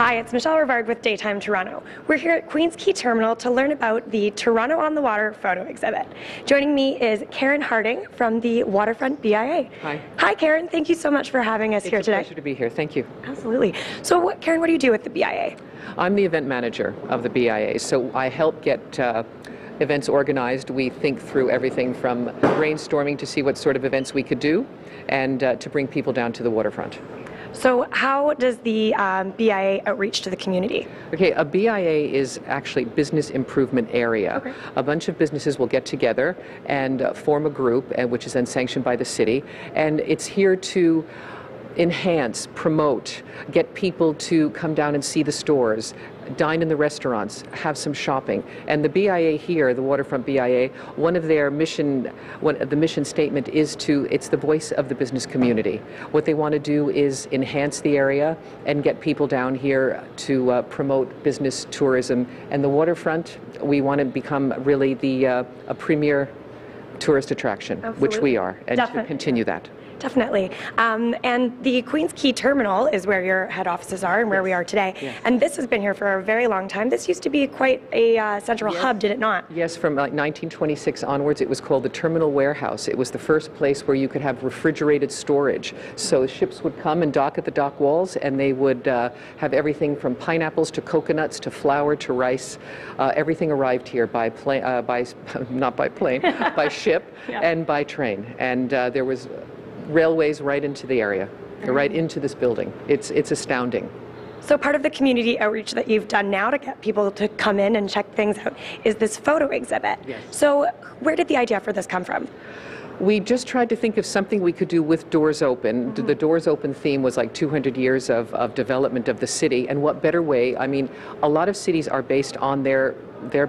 Hi, it's Michelle Rivard with Daytime Toronto. We're here at Queen's Quay Terminal to learn about the Toronto on the Water photo exhibit. Joining me is Karen Hardinge from the Waterfront BIA. Hi. Hi, Karen. Thank you so much for having us here today. It's a pleasure to be here. Thank you. Absolutely. So, Karen, what do you do with the BIA? I'm the event manager of the BIA, so I help get events organized. We think through everything from brainstorming to see what sort of events we could do and to bring people down to the waterfront. So how does the BIA outreach to the community? Okay, a BIA is actually business improvement area. Okay. A bunch of businesses will get together and form a group, which is then sanctioned by the city, and it's here to enhance, promote, get people to come down and see the stores, dine in the restaurants, have some shopping. And the BIA here, the Waterfront BIA, one of their mission, the mission statement is it's the voice of the business community. What they want to do is enhance the area and get people down here to promote business tourism. And the waterfront, we want to become really a premier tourist attraction, Absolutely. Which we are, and Definitely. to continue that. Definitely. And the Queen's Quay Terminal is where your head offices are and where we are today. Yes. And this has been here for a very long time. This used to be quite a central hub, did it not? Yes, from like 1926 onwards, it was called the Terminal Warehouse. It was the first place where you could have refrigerated storage. So ships would come and dock at the dock walls, and they would have everything from pineapples to coconuts to flour to rice. Everything arrived here by plane, not by plane, by ship and by train. And there was railways right into the area, right into this building. It's astounding. So part of the community outreach that you've done now to get people to come in and check things out is this photo exhibit. Yes. So where did the idea for this come from? We just tried to think of something we could do with doors open. The doors open theme was like 200 years of development of the city, and what better way? I mean, a lot of cities are based on their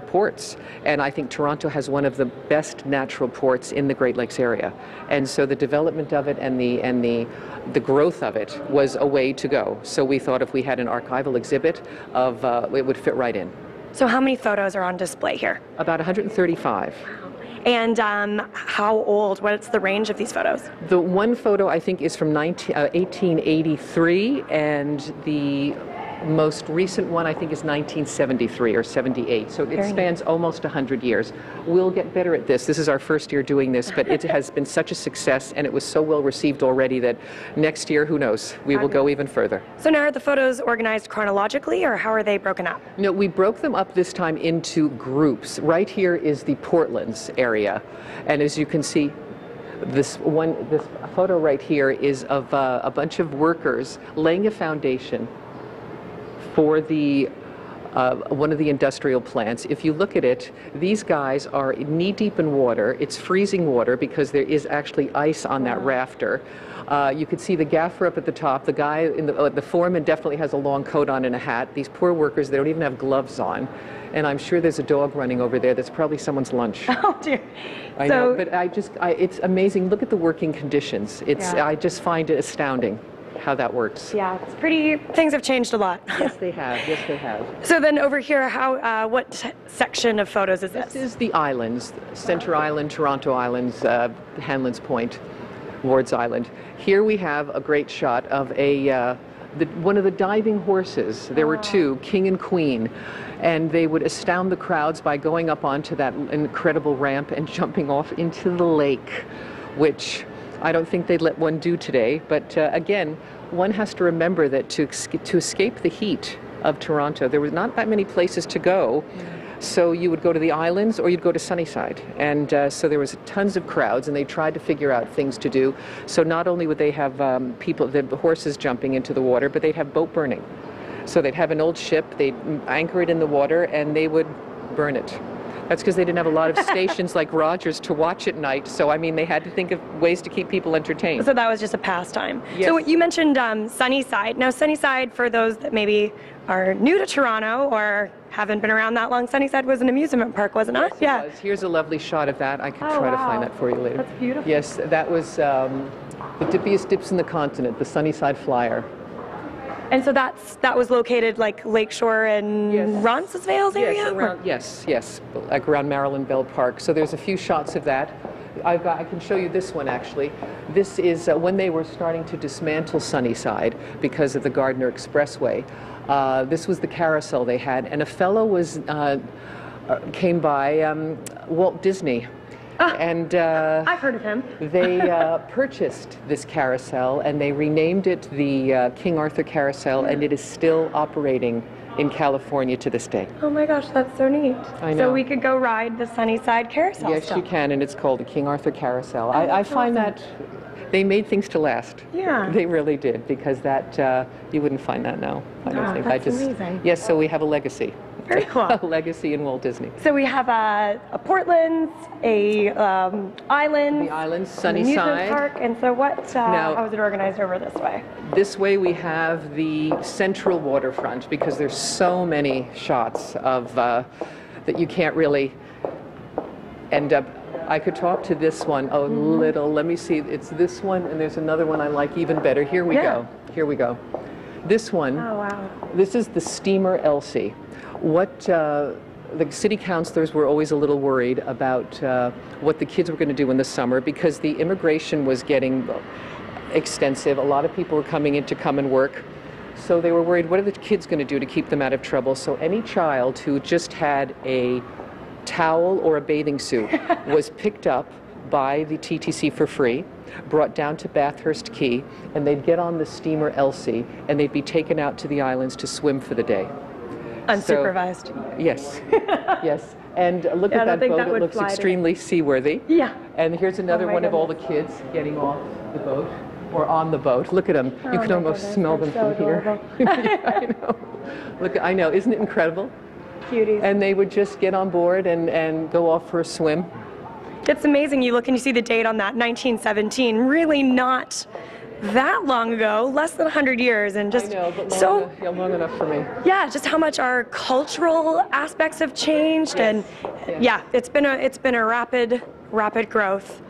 ports, and I think Toronto has one of the best natural ports in the Great Lakes area, and so the development of it and the growth of it was a way to go. So we thought if we had an archival exhibit it would fit right in. So how many photos are on display here? About 135. And how old? What's the range of these photos? The one photo I think is from 1883, and the most recent one I think is 1973 or 78. So it spans almost 100 years. We'll get better at this. This is our first year doing this, but it has been such a success, and it was so well received already that next year, who knows, we will go even further. So now are the photos organized chronologically, or how are they broken up? No, we broke them up this time into groups. Right here is the Portlands area, and as you can see, this photo right here is of a bunch of workers laying a foundation for one of the industrial plants. If you look at it, these guys are knee-deep in water. It's freezing water because there is actually ice on that rafter. You can see the gaffer up at the top. The guy in the foreman definitely has a long coat on and a hat. These poor workers, they don't even have gloves on. And I'm sure there's a dog running over there. That's probably someone's lunch. Oh dear. I know, but it's amazing. Look at the working conditions. I just find it astounding how that works. Yeah, it's pretty. Things have changed a lot. Yes, they have. Yes, they have. So then over here, what section of photos is this? This is the islands: Center Island, Toronto Islands, Hanlon's Point, Ward's Island. Here we have a great shot of one of the diving horses. There were two, King and Queen, and they would astound the crowds by going up onto that incredible ramp and jumping off into the lake, which I don't think they'd let one do today. But again, one has to remember that to escape the heat of Toronto, there was not that many places to go. So you would go to the islands or you'd go to Sunnyside. And so there was tons of crowds, and they tried to figure out things to do. So not only would they have the horses jumping into the water, but they'd have boat burning. So they'd have an old ship, they'd anchor it in the water, and they would burn it. That's because they didn't have a lot of stations like Rogers to watch at night. So, I mean, they had to think of ways to keep people entertained. So that was just a pastime. Yes. So you mentioned Sunnyside. Now, Sunnyside, for those that maybe are new to Toronto or haven't been around that long, Sunnyside was an amusement park, wasn't it? Yes, it was. Here's a lovely shot of that. I could try to find that for you later. That's beautiful. Yes, that was the dippiest dips in the continent, the Sunnyside Flyer. And so that was located like Lakeshore and Roncesvalles area? Yes, yes, like around Marilyn Bell Park. So there's a few shots of that. I can show you this one actually. This is when they were starting to dismantle Sunnyside because of the Gardner Expressway. This was the carousel they had, and a fellow came by, Walt Disney. And I've heard of him. They purchased this carousel and they renamed it the King Arthur Carousel, and it is still operating in California to this day. Oh my gosh, that's so neat. I know. So we could go ride the Sunnyside Carousel. Yes, you can, and it's called the King Arthur Carousel. I find that they made things to last. Yeah. They really did, because that you wouldn't find that now. I don't think. That's amazing. Yes, so we have a legacy. Very cool. A legacy in Walt Disney. So we have a Portland, a island, The islands, an amusement Sunnyside. park, and so what? How is it organized over this way? This way we have the central waterfront, because there's so many shots of that you can't really end up. I could talk to this one a little. Let me see. It's this one, and there's another one I like even better. Here we go. Here we go. This one. Oh wow. This is the steamer Elsie. What the city councilors were always a little worried about what the kids were going to do in the summer, because the immigration was getting extensive. A lot of people were coming in to come and work. So they were worried, what are the kids going to do to keep them out of trouble? So any child who just had a towel or a bathing suit was picked up by the TTC for free, brought down to Bathurst Quay, and they'd get on the steamer Elsie, and they'd be taken out to the islands to swim for the day. Unsupervised. So, yes, yes. And look at that boat, it looks extremely seaworthy. Yeah. And here's another one of all the kids getting off the boat, or on the boat. Look at them. You can almost smell them from here. I know. Look, I know. Isn't it incredible? Cuties. And they would just get on board and go off for a swim. It's amazing. You look and you see the date on that, 1917. Really not that long ago, less than 100 years, and just I know, but long enough for me. Yeah, just how much our cultural aspects have changed, Yes. and yeah, it's been a rapid growth.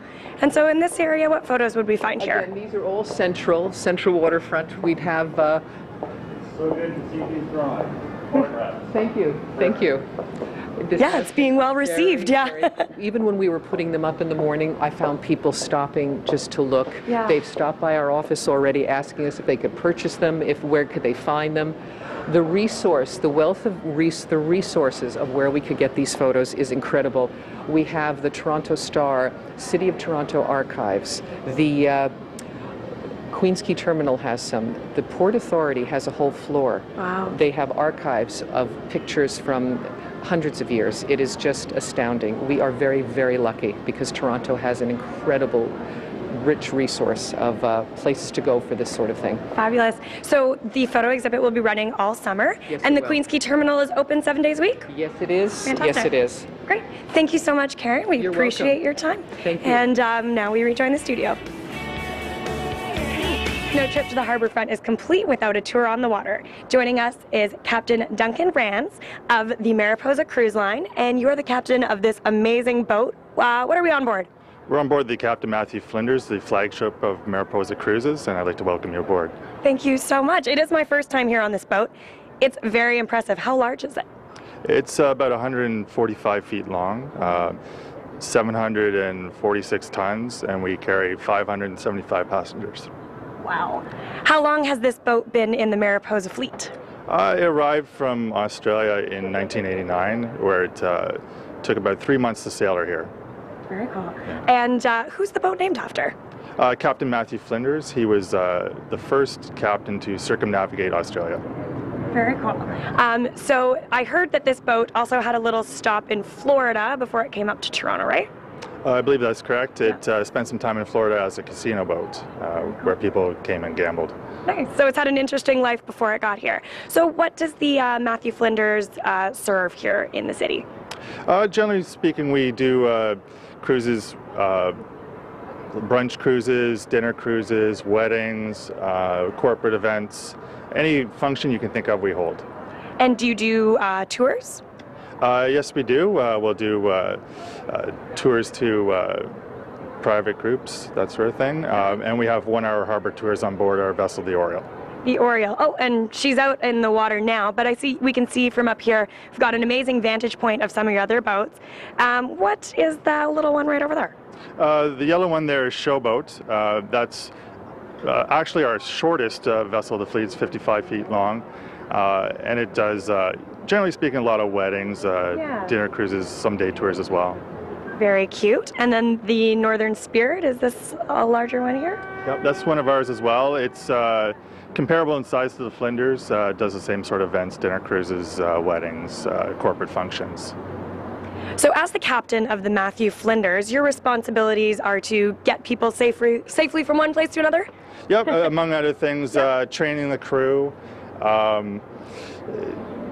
And so in this area, what photos would we find here? Again, these are all central waterfront. We'd have. So good to see these drawings. Thank you, thank you. Yeah, it's being well received. Even when we were putting them up in the morning, I found people stopping just to look. Yeah. They've stopped by our office already, asking us if they could purchase them, where could they find them. The resource, the wealth of the resources of where we could get these photos is incredible. We have the Toronto Star, City of Toronto Archives, the Queens Quay Terminal has some. The Port Authority has a whole floor. Wow. They have archives of pictures from hundreds of years. It is just astounding. We are very, very lucky, because Toronto has an incredible, rich resource of places to go for this sort of thing. Fabulous. So the photo exhibit will be running all summer, Yes, and it the will. Queens Quay Terminal is open 7 days a week? Yes, it is. Fantastic. Yes, it is. Great. Thank you so much, Karen. We You're appreciate welcome. your time. Thank you. And now we rejoin the studio. No trip to the Harbourfront is complete without a tour on the water. Joining us is Captain Duncan Rands of the Mariposa Cruise Line, and you're the captain of this amazing boat. What are we on board? We're on board the Captain Matthew Flinders, the flagship of Mariposa Cruises, and I'd like to welcome you aboard. Thank you so much. It is my first time here on this boat. It's very impressive. How large is it? It's about 145 feet long, 746 tons, and we carry 575 passengers. Wow. How long has this boat been in the Mariposa fleet? It arrived from Australia in 1989, where it took about 3 months to sail her here. Very cool. And who's the boat named after? Captain Matthew Flinders, he was the first captain to circumnavigate Australia. Very cool. So I heard that this boat also had a little stop in Florida before it came up to Toronto, right? I believe that's correct. It spent some time in Florida as a casino boat, where people came and gambled. Nice. So it's had an interesting life before it got here. So what does the Matthew Flinders serve here in the city? Generally speaking, we do cruises, brunch cruises, dinner cruises, weddings, corporate events. Any function you can think of, we hold. And do you do tours? Yes, we do. We'll do tours to private groups, that sort of thing. And we have 1-hour harbor tours on board our vessel, the Oriole. The Oriole. Oh, and she's out in the water now, but we can see from up here, we've got an amazing vantage point of some of your other boats. What is that little one right over there? The yellow one there is Showboat. That's actually our shortest vessel of the fleet. It's 55 feet long, and it does, generally speaking, a lot of weddings, dinner cruises, some day tours as well. Very cute. And then the Northern Spirit, is this a larger one here? Yep, that's one of ours as well. It's comparable in size to the Flinders. Does the same sort of events, dinner cruises, weddings, corporate functions. So as the captain of the Matthew Flinders, your responsibilities are to get people safely from one place to another? Yep, among other things, training the crew,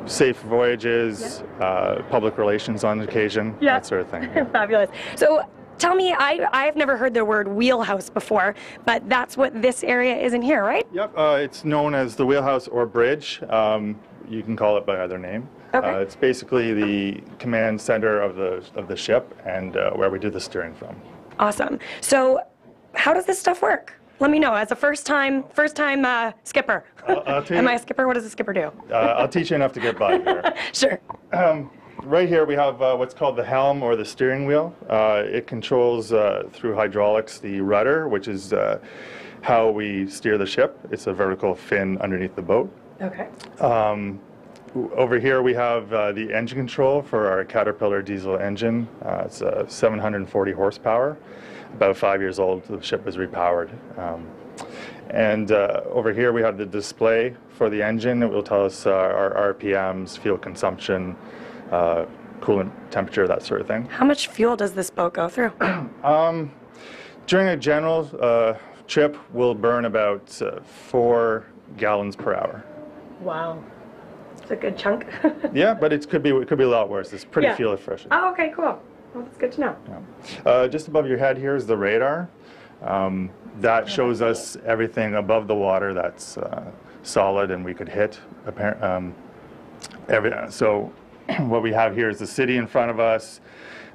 safe voyages, public relations on occasion, that sort of thing. Fabulous. So tell me, I've never heard the word wheelhouse before, but that's what this area is in here, right? Yep, it's known as the wheelhouse or bridge. You can call it by either name. Okay. It's basically the command center of the ship and where we do the steering from. Awesome. So how does this stuff work? Let me know, as a first-time skipper. Am I a skipper? What does a skipper do? I'll teach you enough to get by here. Sure. Right here we have what's called the helm or the steering wheel. It controls through hydraulics the rudder, which is how we steer the ship. It's a vertical fin underneath the boat. Okay. Over here we have the engine control for our Caterpillar diesel engine. It's 740 horsepower. About 5 years old, the ship was repowered. And over here we have the display for the engine. It will tell us our RPMs, fuel consumption, coolant temperature, that sort of thing. How much fuel does this boat go through? During a general trip, we'll burn about 4 gallons per hour. Wow. It's a good chunk. Yeah, but it could be a lot worse. It's pretty fuel efficient. Oh, okay, cool. Well, that's good to know. Yeah. Just above your head here is the radar. That shows us everything above the water that's solid and we could hit. So what we have here is the city in front of us.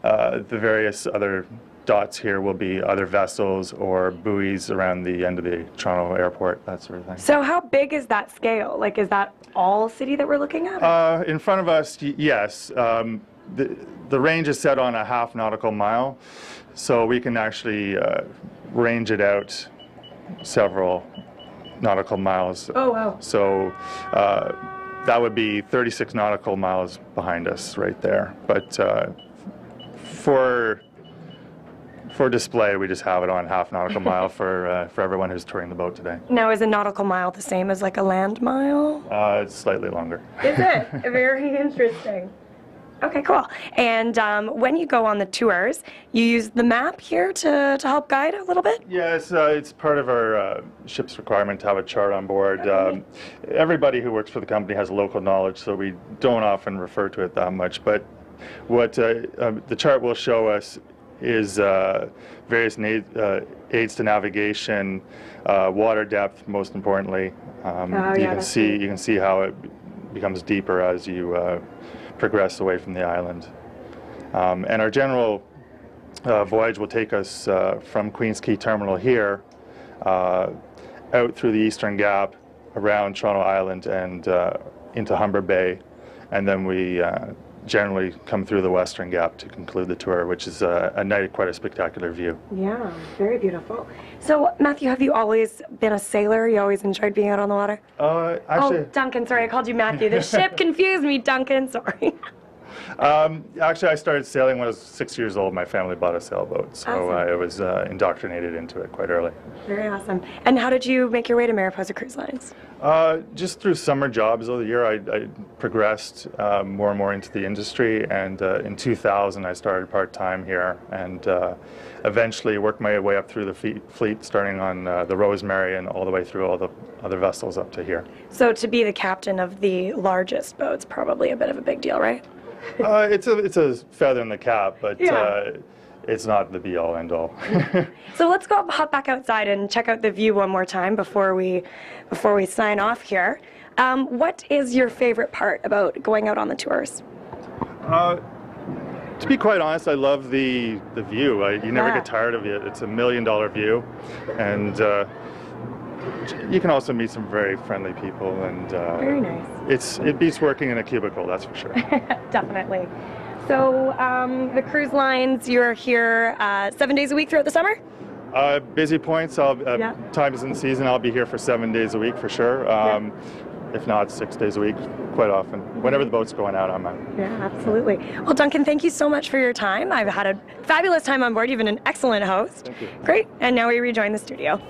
The various other dots here will be other vessels or buoys around the end of the Toronto airport, that sort of thing. So how big is that scale? Like, is that all city that we're looking at? In front of us, yes. The range is set on a half nautical mile, so we can actually range it out several nautical miles. Oh, wow. So that would be 36 nautical miles behind us right there. But for display, we just have it on half nautical mile for everyone who's touring the boat today. Now, is a nautical mile the same as like a land mile? It's slightly longer. Is it? Very interesting. Okay, cool. And when you go on the tours, you use the map here to help guide a little bit? Yes, it's part of our ship's requirement to have a chart on board. Okay. Everybody who works for the company has local knowledge, so we don't often refer to it that much. But what the chart will show us is various aids to navigation, water depth, most importantly. You can see how it becomes deeper as you progress away from the island. And our general voyage will take us from Queen's Quay Terminal here out through the Eastern Gap, around Toronto Island and into Humber Bay, and then we generally come through the Western Gap to conclude the tour, which is a night, quite a spectacular view. Yeah, very beautiful. So, Matthew, have you always been a sailor? You always enjoyed being out on the water? Actually, oh, Duncan, sorry, I called you Matthew. The ship confused me, Duncan, sorry. Actually, I started sailing when I was 6 years old. My family bought a sailboat, so awesome. I was indoctrinated into it quite early. Very awesome. And how did you make your way to Mariposa Cruise Lines? Just through summer jobs over the year, I progressed more and more into the industry, and in 2000 I started part-time here, and eventually worked my way up through the fleet, starting on the Rosemary and all the way through all the other vessels up to here. So to be the captain of the largest boat's probably a bit of a big deal, right? It's a feather in the cap, but yeah. It's not the be-all, end-all. So let's go hop back outside and check out the view one more time before we sign off here. What is your favorite part about going out on the tours? To be quite honest, I love the view. You never get tired of it. It's $1 million view, and you can also meet some very friendly people, and Very nice. it beats working in a cubicle, that's for sure. Definitely. So the cruise lines, you're here 7 days a week throughout the summer? Busy points, times in the season, I'll be here for 7 days a week for sure. If not 6 days a week, quite often. Whenever the boat's going out, I'm out. Yeah, absolutely. Well, Duncan, thank you so much for your time. I've had a fabulous time on board. You've been an excellent host. Thank you. Great. And now we rejoin the studio.